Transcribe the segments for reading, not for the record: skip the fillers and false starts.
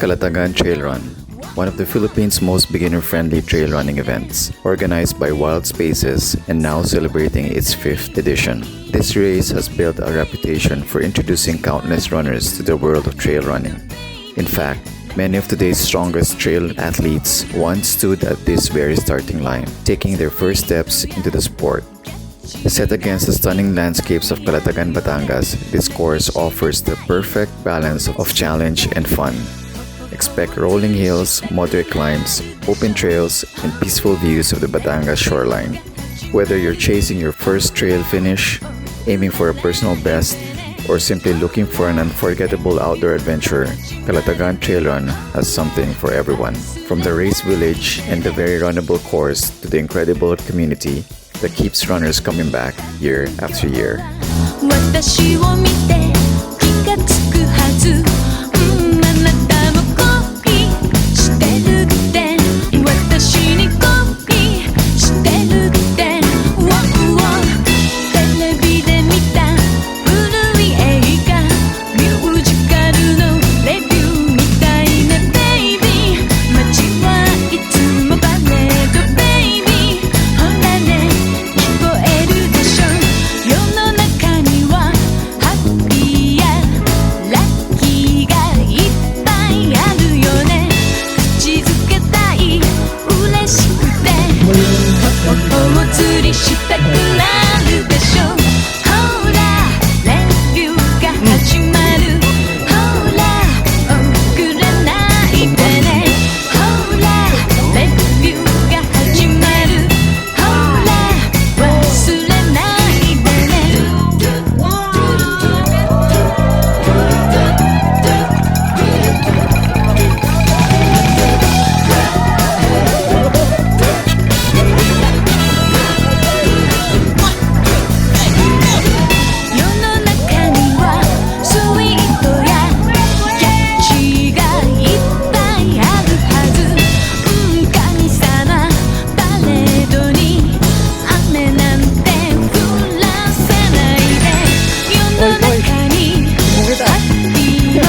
Calatagan Trail Run, one of the Philippines' most beginner-friendly trail running events, organized by Wild Spaces and now celebrating its 5th edition. This race has built a reputation for introducing countless runners to the world of trail running. In fact, many of today's strongest trail athletes once stood at this very starting line, taking their first steps into the sport. Set against the stunning landscapes of Calatagan, Batangas, this course offers the perfect balance of challenge and fun. Expect rolling hills, moderate climbs, open trails, and peaceful views of the Batangas shoreline. Whether you're chasing your first trail finish, aiming for a personal best, or simply looking for an unforgettable outdoor adventure, Calatagan Trail Run has something for everyone. From the race village and the very runnable course to the incredible community that keeps runners coming back year after year. 私を見て気がつくはず、あなたもコピーしてるって私にコピーしてるってテレビで見た古い映画ミュージカルのレビューみたいなベイビー街はいつもパレードベイビーほらね聞こえるでしょ世の中にはハッピーやラッキーがいっぱいあるよね口づけたい嬉しくてお釣りしたくなるでしょほらレビューが始まるほら遅れないでねほらレビューが始まるほら忘れないでね 世の中にはスイートやキャッチがいっぱいあるはず神様パレードに雨なんて降らせないで世の中にハッピーも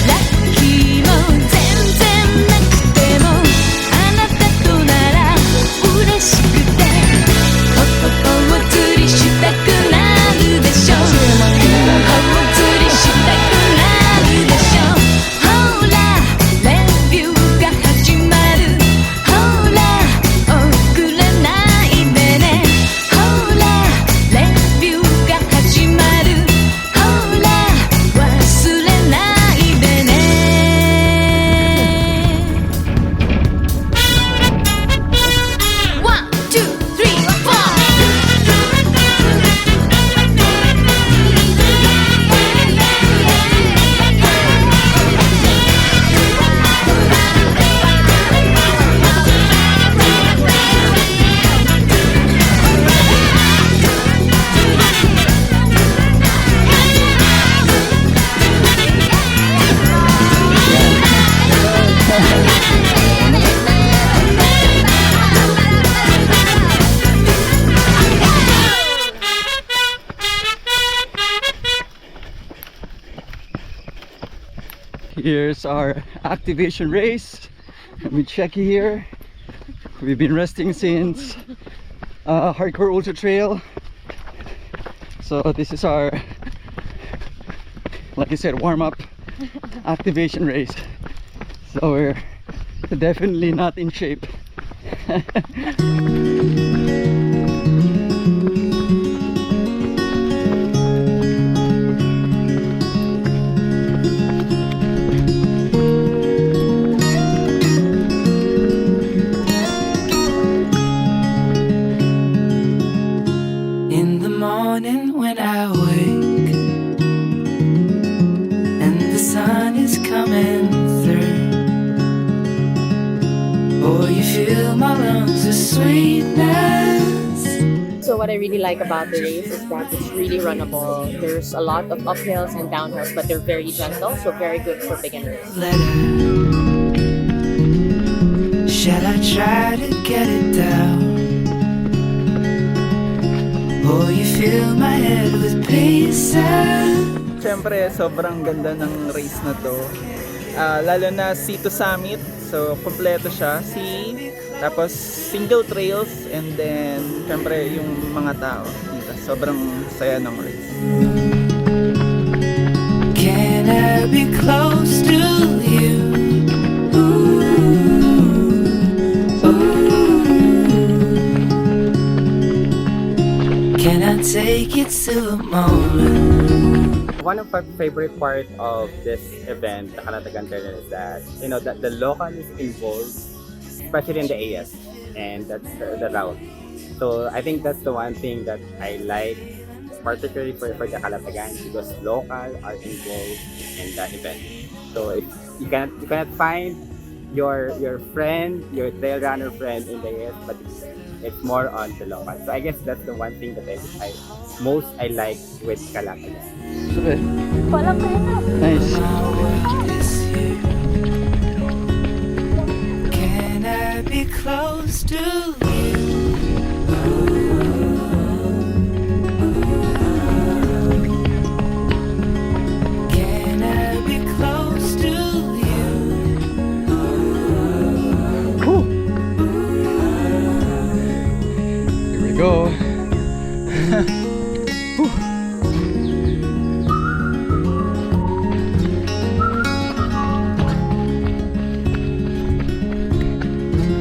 ラッキーも全然なくてもあなたとなら嬉しくてお釣りしたくなるでしょお釣りしたくなるでしょほらレビューが始まるほら遅れないでねほらレビューが始まるほら忘れないでね One, two, three, four Here's our activation race. Let me check here. We've been resting since Hardcore Ultra Trail. So this is our, like I said, warm-up activation race. So we're definitely not in shape. In the morning when I wake and the sun Oh, you fill my lungs with sweetness. So what I really like about the race is that it's really runnable. There's a lot of uphills and downhills, but they're very gentle, so very good for beginners. Letter. Shall I try to get it down? Oh, you fill my head with pieces. Siyempre, sobrang ganda ng race na to. Lalo na sea to summit. So, kompleto siya. Sea, tapos single trails, and then, siyempre, yung mga tao dito. Sobrang saya ng race. Can I be close to you? Ooh, ooh. Can I take it to a moment? One of our favorite part of this event, the Calatagan Terra, is that that the local is involved, especially in the AS and that's the route. So I think that's the one thing that I like, particularly for the Calatagan, because local are involved in the event. So if you cannot find your friend, your trail runner friend in the AS, but it's more on the local. So I guess that's the one thing that I most like with Calatagan. Super. Walang preno. Nice. Can I be close to you? Can I be close to you? Cool. Here we go.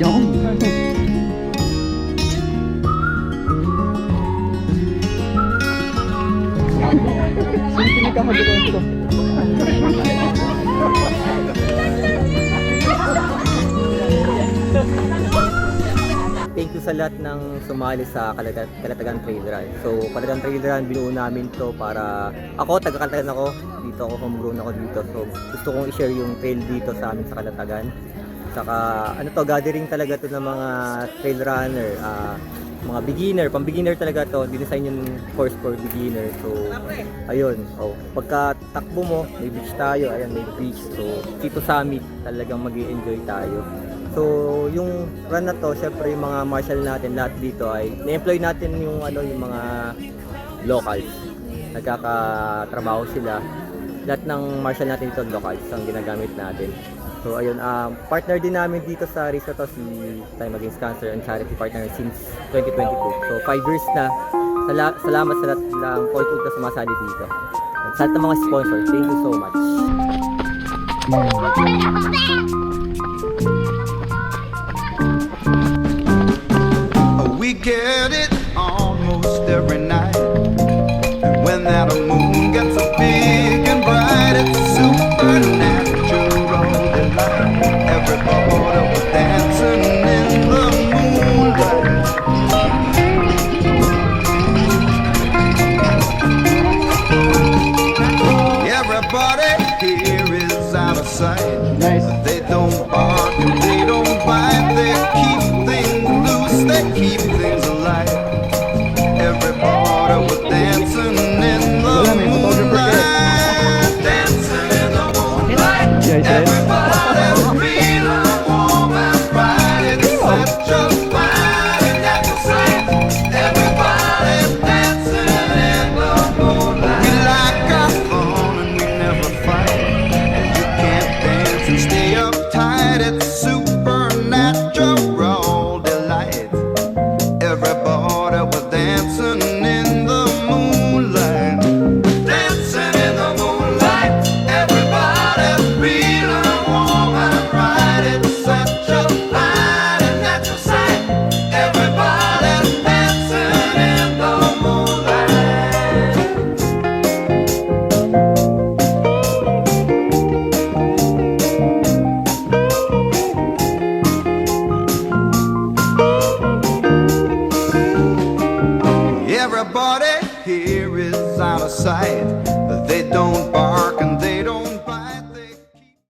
Yum. Sinikinig ako dito. Thank you sa lahat ng sumali sa Calatagan Trail Run. So, Calatagan Trail Run, binuo namin to para ako, taga-Calatagan ako. Dito ako, homegrown ako dito. So, gusto kong i-share yung trail dito sa amin sa Calatagan. Saka, gathering talaga to ng mga trail runner, mga beginner, pang-beginner talaga to. Dinesign yung course for beginner. So, ayun. Oh, pagka takbo mo, may beach tayo. Ayan, may beach. So, dito summit, talagang mag-i-enjoy tayo. So, yung run na to, syempre yung mga marshal natin lahat dito ay na-employ natin yung mga locals. Nagkakatrabaho sila. Lahat ng marshal natin dito locals ang ginagamit natin. So, ayun, partner din namin dito sa race na to, si tayo maging sponsor and charity partner since 2022. So, 5 years na. Salamat sa lahat ng paulit-ulit na sumasali dito. At sa lahat ng mga sponsors, thank you so much. We get it almost every night. And when that moon gets so big and bright, it's a supernatural delight. Everybody was dancing in the moonlight. Everybody here is out of sight. Nice. They don't